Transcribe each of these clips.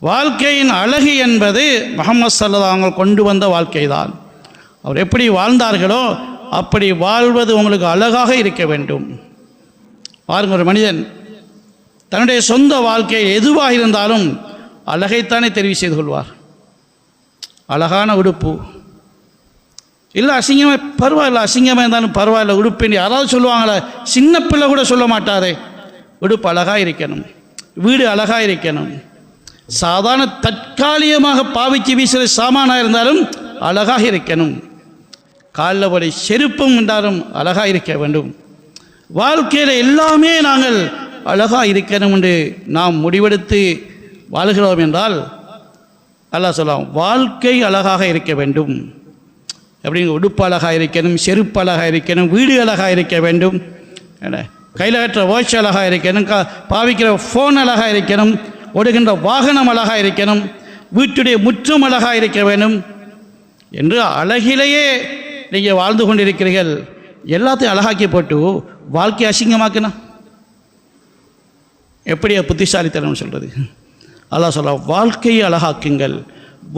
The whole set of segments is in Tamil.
வாழ்க்கையின் அழகு என்பது முஹம்மது ஸல்லல்லாஹு அலைஹி வஸல்லம் கொண்டு வந்த வாழ்க்கை தான். அவர் எப்படி வாழ்ந்தார்களோ அப்படி வாழ்வது உங்களுக்கு அழகாக இருக்க வேண்டும். பாருங்கள், ஒரு மனிதன் தன்னுடைய சொந்த வாழ்க்கை எதுவாக இருந்தாலும் அழகைத்தானே தெரிவு செய்து கொள்வார். அழகான உடுப்பு இல்லை, அசிங்கமாக பரவாயில்ல, அசிங்கமாக இருந்தாலும் பரவாயில்ல, உடுப்பு யாராவது சொல்லுவாங்களே, சின்ன பிள்ளை கூட சொல்ல மாட்டாரே, உடுப்பு அழகாக இருக்கணும், வீடு அழகாக இருக்கணும். சாதாரண தற்காலிகமாக பாவிச்சு வீசுகிற சாமானாக இருந்தாலும் அழகாக இருக்கணும். காலில் படி செருப்பும் என்றாலும் அழகாக இருக்க வேண்டும். வாழ்க்கையில் எல்லாமே நாங்கள் அழகாக இருக்கணும் என்று நாம் முடிவெடுத்து வாழ்கிறோம் என்றால் அல்லாஹ் சொல்லலாம், வாழ்க்கை அழகாக இருக்க வேண்டும். எப்படிங்க? உடுப்பு அழகாக இருக்கணும், செருப்பு அழகாக இருக்கணும், வீடு அழகாக இருக்க வேண்டும், கையில் கட்டுற வாட்ச் அழகாக இருக்கணும், பாவிக்கிற ஃபோன் அழகாக இருக்கணும், ஓடுகின்ற வாகனம் அழகாக இருக்கணும், வீட்டுடைய முற்றம் அழகாக இருக்க வேண்டும் என்று அழகிலேயே நீங்கள் வாழ்ந்து கொண்டிருக்கிறீர்கள். எல்லாத்தையும் அழகாக்கி போட்டு வாழ்க்கையை அசிங்கமாக்குனா எப்படியா புத்திசாலித்தனம் சொல்கிறது? அல்லாஹ் சொல்ல, வாழ்க்கையை அழகாக்குங்கள்.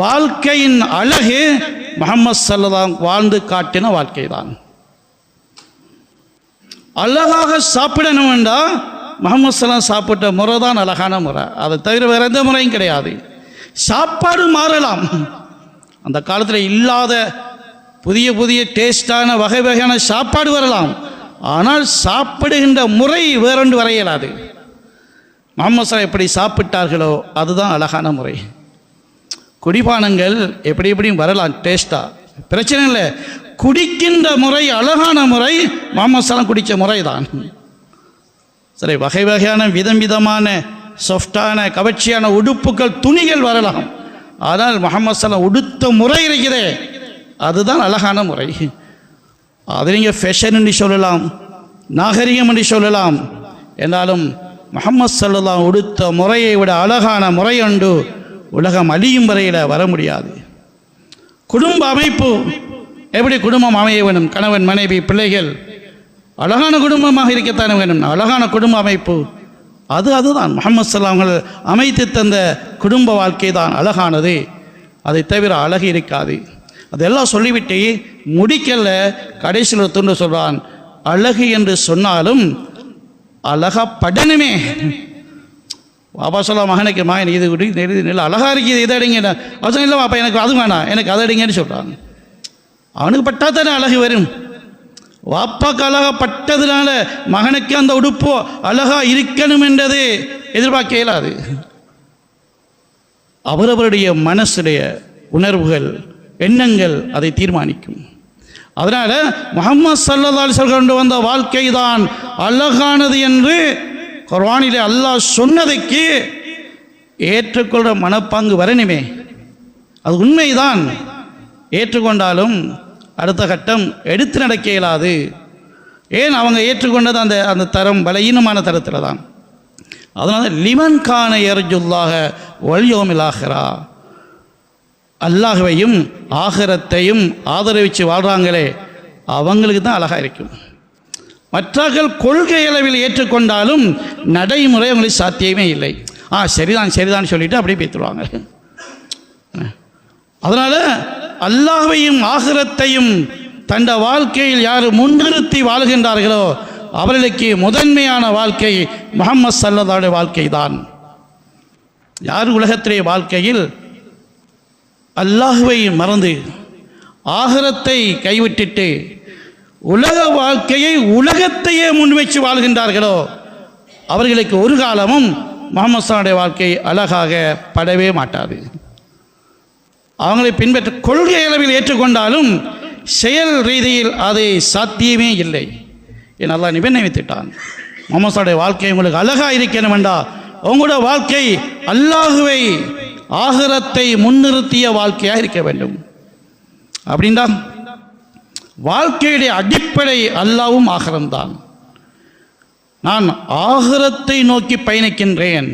வாழ்க்கையின் அழகு முஹம்மது ஸல்லல்லாஹு அலைஹி வஸல்லம் வாழ்ந்து காட்டின வாழ்க்கை தான். அழகாக சாப்பிடணும் என்றால் முஹம்மது ஸல்லல்லாஹு அலைஹி வஸல்லம் சாப்பிட்ட முறை தான் அழகான முறை. அதை தவிர வேறு எந்த முறையும் கிடையாது. சாப்பாடு மாறலாம், அந்த காலத்தில் இல்லாத புதிய புதிய டேஸ்டான வகை வகையான சாப்பாடு வரலாம், ஆனால் சாப்பிடுகின்ற முறை வேறொன்று வர இயலாது. முஹம்மது ஸல்லல்லாஹு அலைஹி வஸல்லம் எப்படி சாப்பிட்டார்களோ அதுதான் அழகான முறை. குடிபானங்கள் எப்படி எப்படியும் வரலாம் டேஸ்ட்டாக, பிரச்சனை இல்லை. குடிக்கின்ற முறை அழகான முறை முஹம்மது ஸல்லல்லாஹு அலைஹி வஸல்லம் குடித்த முறை தான். சரி, வகை வகையான விதம் விதமான சாஃப்டான கவர்ச்சியான உடுப்புகள் துணிகள் வரலாம், ஆனால் முஹம்மது ஸல்லல்லாஹு அலைஹி வஸல்லம் உடுத்த முறை இருக்கிறதே அதுதான் அழகான முறை. அது நீங்கள் ஃபேஷன் என்று சொல்லலாம், நாகரிகம் என்று சொல்லலாம், என்றாலும் முஹம்மது ஸல்லல்லாஹு அலைஹி வஸல்லம் உடுத்த முறையை விட அழகான முறை உண்டு உலகம் அழியும் வரையில் வர முடியாது. குடும்ப அமைப்பு எப்படி குடும்பம் அமைய வேணும்? கணவன் மனைவி பிள்ளைகள் அழகான குடும்பமாக இருக்கத்தானே வேணும். அழகான குடும்ப அமைப்பு அதுதான் முஹம்மது ஸல்லல்லாஹு அலைஹி வஸல்லம் அமைத்து தந்த குடும்ப வாழ்க்கை தான் அழகானது. அதை தவிர அழகு இருக்காது. அதெல்லாம் சொல்லிவிட்டு முடிக்கல, கடைசியில் துண்டு சொல்கிறான், அழகு என்று சொன்னாலும் அழகப்படணுமே. பாபா சொல்ல, மகனுக்கு மகன் இது இல்லை அழகாக இருக்குது, இதை அடிங்க. அவசரம் இல்லை பாப்பா, எனக்கு அது வேணாம், எனக்கு அதை அடிங்கன்னு சொல்கிறான். அவனுக்கு பட்டால் தானே அழகு வரும். வாப்பாக்கு அழகப்பட்டதுனால மகனுக்கு அந்த உடுப்போ அழகாக இருக்கணும் என்றது எதிர்பார்க்க இயலாது. அவரவருடைய மனசுடைய உணர்வுகள் எண்ணங்கள் அதை தீர்மானிக்கும். அதனால் முஹம்மது ஸல்லல்லாஹு அலைஹி வஸல்லம் கொண்டு வந்த வாழ்க்கை தான் அழகானது என்று குர்ஆனிலே அல்லாஹ் சொன்னதைக்கு ஏற்றுக்கொள்கிற மனப்பாங்கு வரணுமே. அது உண்மைதான். ஏற்றுக்கொண்டாலும் அடுத்த கட்டம் எடுத்து நடக்க இயலாது. ஏன்? அவங்க ஏற்றுக்கொண்டது அந்த தரம் பலகீனமான தரத்தில் தான். அதனால் லிமன் கான யர்ஜுல்லாஹ வல் யௌமில் ஆஹிரா, அல்லாஹ்வையும் ஆகிரத்தையும் ஆதரவிச்சு வாழ்கிறாங்களே அவங்களுக்கு தான் அழகாக இருக்கும். மற்றவர்கள் கொள்கை அளவில் ஏற்றுக்கொண்டாலும் நடைமுறை அவங்களுக்கு சாத்தியமே இல்லை. சரிதான் சரிதான் சொல்லிவிட்டு அப்படியே பேத்துருவாங்க. அதனால் அல்லாஹ்வையும் ஆகிரத்தையும் தண்ட வாழ்க்கையில் யார் முன்னிறுத்தி வாழ்கின்றார்களோ அவர்களுக்கு முதன்மையான வாழ்க்கை முஹம்மது ஸல்லல்லாஹு அலைஹி வஸல்லம் வாழ்க்கை தான். யார் உலகத்திலே வாழ்க்கையில் அல்லாஹ்வை மறந்து ஆகிரத்தை கைவிட்டுட்டு உலக வாழ்க்கையை உலகத்தையே முன்வைச்சு வாழ்கின்றார்களோ அவர்களுக்கு ஒரு காலமும் முஹம்மது ஸல்லல்லாஹு அலைஹி வஸல்லம் வாழ்க்கை அழகாக படவே மாட்டாது. அவங்களை பின்பற்ற கொள்கை அளவில் ஏற்றுக்கொண்டாலும் செயல் ரீதியில் அதை சாத்தியமே இல்லை. என் அல்லாஹ் நிபந்தனைவித்துட்டான். முஹம்மது ஸல்லல்லாஹு அலைஹி வஸல்லம் வாழ்க்கை உங்களுக்கு அழகாக இருக்கணும் என்றால் உங்களோட வாழ்க்கை அல்லாஹ்வை ஆகிரத்தை முன்னிறுத்திய வாழ்க்கையாக இருக்க வேண்டும். அப்படின்னா வாழ்க்கையுடைய அடிப்படை அல்லாஹ்வும் ஆகிரம்தான். நான் ஆகிரத்தை நோக்கி பயணிக்கின்றேன்,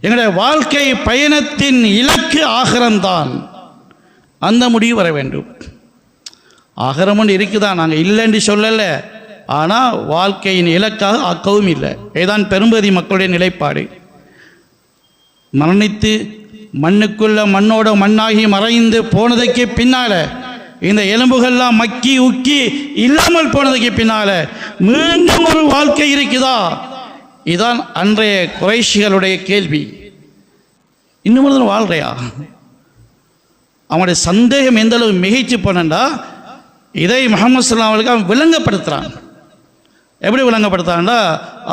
எங்களுடைய வாழ்க்கை பயணத்தின் இலக்கு ஆகிரம்தான், அந்த முடிவு வர வேண்டும். ஆகிரம் ஒன்று இருக்குதான், நாங்கள் இல்லைன்னு சொல்லலை, ஆனால் வாழ்க்கையின் இலக்காக ஆக்கவும் இல்லை. இதுதான் பெரும்பகுதி மக்களுடைய நிலைப்பாடு. மரணித்து மண்ணுக்குள்ள மண்ணோட மண்ணாகி மறைந்து போனதுக்கு பின்னால், இந்த எலும்புகள்லாம் மக்கி உக்கி இல்லாமல் போனதுக்கு பின்னால் மீண்டும் ஒரு வாழ்க்கை இருக்குதா? இதுதான் அன்றைய குறைஷிகளுடைய கேள்வி. இன்னும் வாழ்றையா? அவனுடைய சந்தேகம் எந்த அளவு மிகைச்சு போனண்டா, இதை முஹம்மது ஸல்லல்லாஹு அலைஹி வஸல்லம் அவன் விளங்கப்படுத்துகிறான். எப்படி விளங்கப்படுத்தான்டா,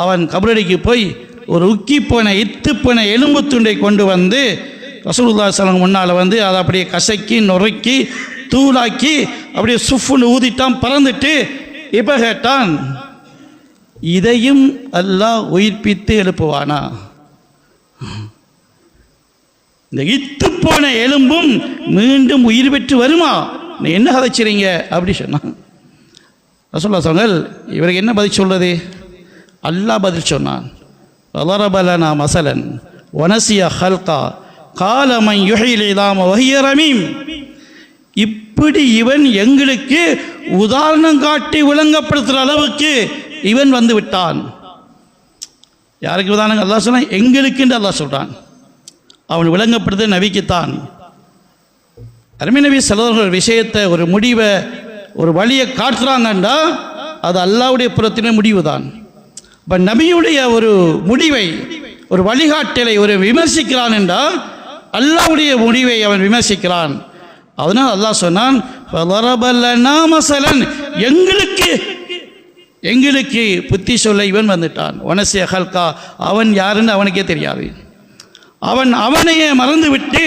அவன் கபரடிக்கு போய் ஒரு உக்கி போன இத்து போன எலும்பு துண்டை கொண்டு வந்து ரசூலுல்லாஹி ஸல்லல்லாஹு அலைஹி வஸல்லம் முன்னால் வந்து அதை அப்படியே கசக்கி நொறுக்கி தூளாக்கி அப்படியே சுஃப்னு ஊதிட்டான், பறந்துட்டு இப்போ கேட்டான், இதையும் அல்லாஹ் உயிர்ப்பித்து எழுப்புவானா? இந்த இத்து போன எலும்பும் மீண்டும் உயிர் பெற்று வருமா? நீ என்ன கதைச்சிறீங்க அப்படி சொன்னான். ரசூலுல்லாஹி சொன்னார்கள், இவருக்கு என்ன பதில் சொல்றது? அல்லாஹ் பதில் சொன்னான், வலரபலனா மஸலன் வனசிய ஹல்கா கால மன் யுஹில் இலாம வஹிய ரமீம். இப்படி இவன் எங்களுக்கு உதாரணம் காட்டி விளங்கப்படுத்துகிற அளவுக்கு இவன் வந்து விட்டான். யாருக்கு உதாரணம்? அல்லாஹ் சொன்னான், எங்களுக்கு என்று அல்லாஹ் சொல்கிறான். அவன் விளங்கப்படுத்த நபிக்குத்தான். அருமை நபி ஸல்லல்லாஹு அலைஹி வஸல்லம் விஷயத்தை, ஒரு முடிவை, ஒரு வழியை காட்டுறாங்கண்டா அது அல்லாஹ்வுடைய புறத்தின முடிவு தான். இப்போ நபியுடைய ஒரு முடிவை, ஒரு வழிகாட்டலை ஒரு விமர்சிக்கிறான் என்றால் அல்லாஹ்வுடைய முடிவை அவன் விமர்சிக்கிறான். அதனால் அல்லாஹ் சொன்னான், எங்களுக்கு புத்தி சொல்ல இவன் வந்துட்டான். ஒனசிய ஹல்கா, அவன் யாருன்னு அவனுக்கே தெரியாது. அவன் அவனையே மறந்து விட்டு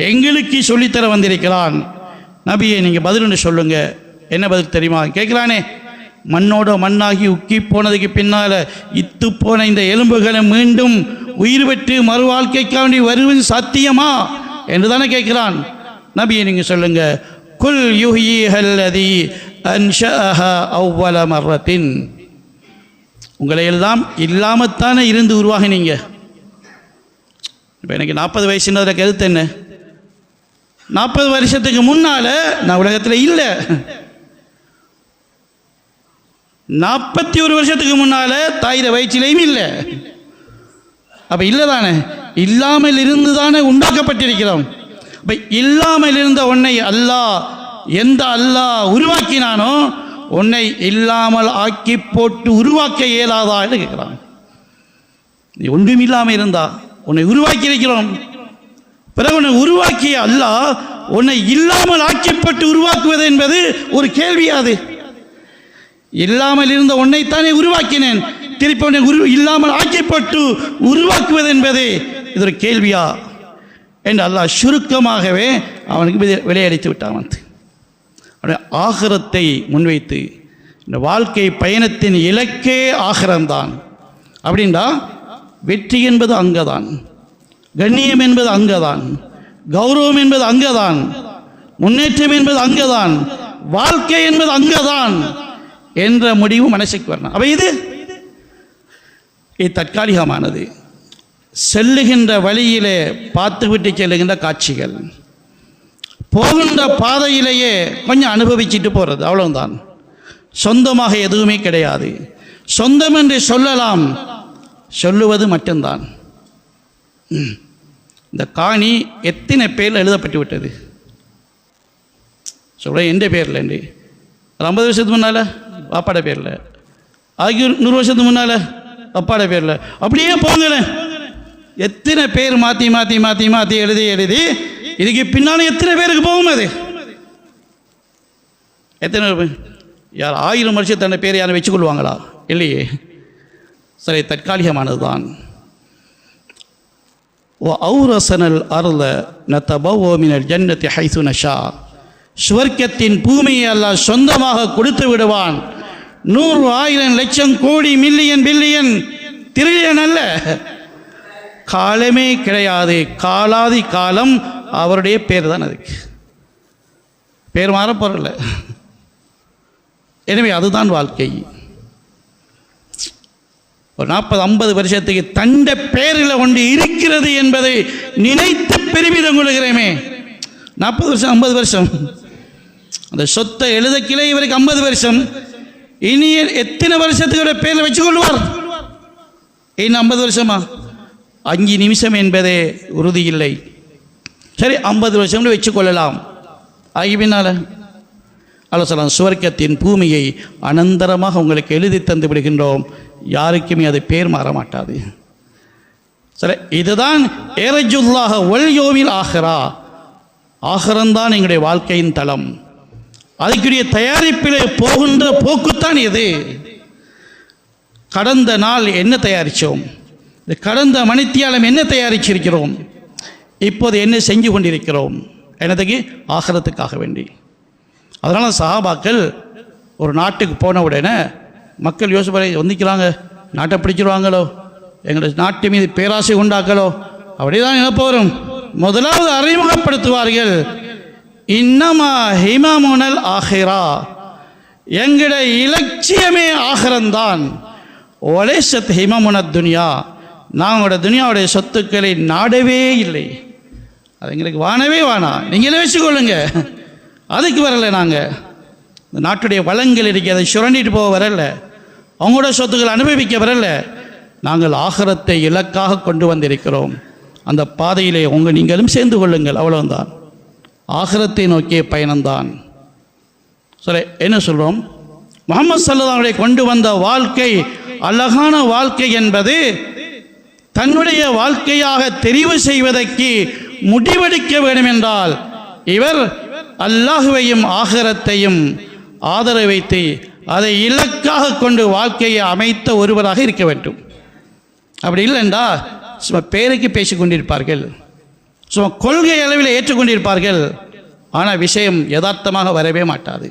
எங்களுக்கு சொல்லித்தர வந்திருக்கிறான். நபியை நீங்கள் பதிலுன்னு சொல்லுங்க. என்ன பதில் தெரியுமா கேட்குறானே, மண்ணோட மண்ணாகி உக்கி போனதுக்கு பின்னால் இத்து போன இந்த எலும்புகளை மீண்டும் உயிர் பெற்று மறு வாழ்க்கைக்காண்டி வருவது சாத்தியமா என்று தானே கேட்குறான். நபியை நீங்கள் சொல்லுங்க, குல் யுஹ்யீஹல்லதீ அன்ஷஅஹா அவ்வல மர்ரத்தின். உங்களை எல்லாம் இல்லாமத்தானே இருந்து உருவாகினீங்க. இப்போ எனக்கு 40 வயசுன்றதுல கருத்து என்ன? 40 வருஷத்துக்கு முன்னால் நான் உலகத்தில் இல்லை. 41 வருஷத்துக்கு முன்னால் தாயிர வயிற்றிலையும் இல்லை. அப்போ இல்லை தானே, இல்லாமல் இருந்து தானே உண்டாக்கப்பட்டிருக்கிறோம். இப்போ இல்லாமல் இருந்த உன்னை அல்லாஹ், எந்த அல்லாஹ் உருவாக்கினானோ உன்னை இல்லாமல் ஆக்கி போட்டு உருவாக்க இயலாதா என்று கேட்குறான். நீ ஒன்றும் இல்லாமல் இருந்தா உன்னை உருவாக்கி இருக்கிறோம். பிறகு உன்னை உருவாக்கிய அல்லாஹ் உன்னை இல்லாமல் ஆக்கிப்பட்டு உருவாக்குவது என்பது ஒரு கேள்வியாது. இல்லாமல் இருந்த உன்னைத்தானே உருவாக்கினேன், திருப்பி உன்னை இல்லாமல் ஆக்கிப்பட்டு உருவாக்குவது என்பது இது ஒரு கேள்வியா என்று அல்லாஹ் சுருக்கமாகவே அவனுக்கு விளையடித்து விட்டான். வந்து அவனுடைய ஆகிரத்தை முன்வைத்து, இந்த வாழ்க்கை பயணத்தின் இலக்கே ஆகிரம்தான் அப்படின்டா, வெற்றி என்பது அங்கதான், கண்ணியம் என்பது அங்கதான், கௌரவம் என்பது அங்கதான், முன்னேற்றம் என்பது அங்கதான், வாழ்க்கை என்பது அங்கதான் என்ற முடிவு மனசுக்கு வரணும். அப்ப இது தற்காலிகமானது. செல்லுகின்ற வழியிலே பார்த்துவிட்டு செல்லுகின்ற காட்சிகள், போகின்ற பாதையிலேயே கொஞ்சம் அனுபவிச்சுட்டு போகிறது, அவ்வளவுதான். சொந்தமாக எதுவுமே கிடையாது. சொந்தம் என்று சொல்லலாம், சொல்லுவது மட்டும்தான். இந்த காணி எத்தனை பேரில் எழுதப்பட்டு விட்டது சொல்ல, எந்த பேரில்? 50 வருஷத்துக்கு முன்னால் அப்பாட பேரில், அதுக்கு 100 வருஷத்துக்கு முன்னால் அப்பாட பேரில், அப்படியே போங்களேன். எத்தனை பேர் மாற்றி மாற்றி மாற்றி மாற்றி எழுதி எழுதி இதுக்கு பின்னால் எத்தனை பேருக்கு போகும்? அது எத்தனை யார் 1000 வருஷத்தான பேர் யாரும் வச்சுக்கொள்வாங்களா? இல்லையே. சரி, தற்காலிகமானது தான். அவுரசனல் அருள நதபவோ மினல் ஜன்னதி ஹைது நஷா. சுவர்க்கத்தின் பூமியை அல்லாஹ் சொந்தமாக கொடுத்து விடுவான். 100, 1000, லட்சம், கோடி, மில்லியன், பில்லியன், திரில்லியன் அல்ல, காலமே கிடையாது. காலாதி காலம் அவருடைய பேர் தான். அதுக்கு பேர் மாற போறல. எனவே அதுதான் வாழ்க்கை. ஒரு 40-50 வருஷத்துக்கு தண்ட பேரில் ஒன்று இருக்கிறது என்பதை நினைத்து பெருமிதம் கொள்கிறேமே. 40 வருஷம், 50 வருஷம், அந்த சொத்தை எழுதக்கிலே இவருக்கு 50 வருஷம். இனி எத்தனை வருஷத்துக்கு பேரில் வச்சுக்கொள்வார்? இன்னும் 50 வருஷமா? 5 நிமிஷம் என்பதே உறுதியில்லை. சரி, 50 வருஷம் வச்சுக்கொள்ளலாம். ஆகி பின்னால் அல்ல சொல்லலாம், சுவர்க்கத்தின் பூமியை அனந்தரமாக உங்களுக்கு எழுதி தந்து விடுகின்றோம், யாருக்குமே அது பேர் மாற மாட்டாது. சரி, இதுதான் ஏரஜுல்லாஹ வல் யோமில் ஆஹிரா. ஆஹிரம்தான் எங்களுடைய வாழ்க்கையின் தளம். அதுக்குரிய தயாரிப்பிலே போகின்ற போக்குத்தான் இது. கடந்த நாள் என்ன தயாரித்தோம், கடந்த மணித்தியாலம் என்ன தயாரிச்சிருக்கிறோம், இப்போது என்ன செஞ்சு கொண்டிருக்கிறோம், என்னதுக்கு? ஆகிரத்துக்காக வேண்டி. அதனால் சஹாபாக்கள் ஒரு நாட்டுக்கு போன உடனே மக்கள் யோசிப்பறை வந்திக்கிறாங்க, நாட்டை பிடிச்சிருவாங்களோ, எங்களுடைய நாட்டு மீது பேராசை உண்டாக்கலோ, அப்படிதான் நினைப்பு வரும். முதலாவது அறிமுகப்படுத்துவார்கள், இன்னமா ஹிமாமுனல் ஆஹிரா, எங்களுடைய இலட்சியமே ஆகிரந்தான். ஒலேசத் ஹிமமுனத் துனியா, நாங்களோட துனியாவுடைய சொத்துக்களை நாடவே இல்லை, அது எங்களுக்கு வானவே வேணாம், நீங்களே வச்சுக்கொள்ளுங்க, அதுக்கு வரலை. நாங்கள் இந்த நாட்டுடைய வளங்கள் இருக்கு, அதை சுரண்டிட்டு போக வரல, அவங்களோட சொத்துக்களை அனுபவிக்க வரல, நாங்கள் ஆகிரத்தை இலக்காக கொண்டு வந்திருக்கிறோம். அந்த பாதையிலே நீங்களும் சேர்ந்து கொள்ளுங்கள், அவ்வளவுதான். ஆகிரத்தை நோக்கிய பயணம்தான். சரி, என்ன சொல்கிறோம்? முஹம்மது ஸல்லல்லாஹு அலைஹி கொண்டு வந்த வாழ்க்கை அழகான வாழ்க்கை என்பது தன்னுடைய வாழ்க்கையாக தெரிவு செய்வதற்கு முடிவெடுக்க வேண்டும் என்றால் இவர் அல்லாஹுவையும் ஆகிரத்தையும் ஆதரவு வைத்து அதை இலக்காக கொண்டு வாழ்க்கையை அமைத்த ஒருவராக இருக்க வேண்டும். அப்படி இல்லைண்டா சும்மா பேருக்கு பேசிக்கொண்டிருப்பார்கள், சும்மா கொள்கை அளவில் ஏற்றுக்கொண்டிருப்பார்கள், ஆனால் விஷயம் யதார்த்தமாக வரவே மாட்டாது.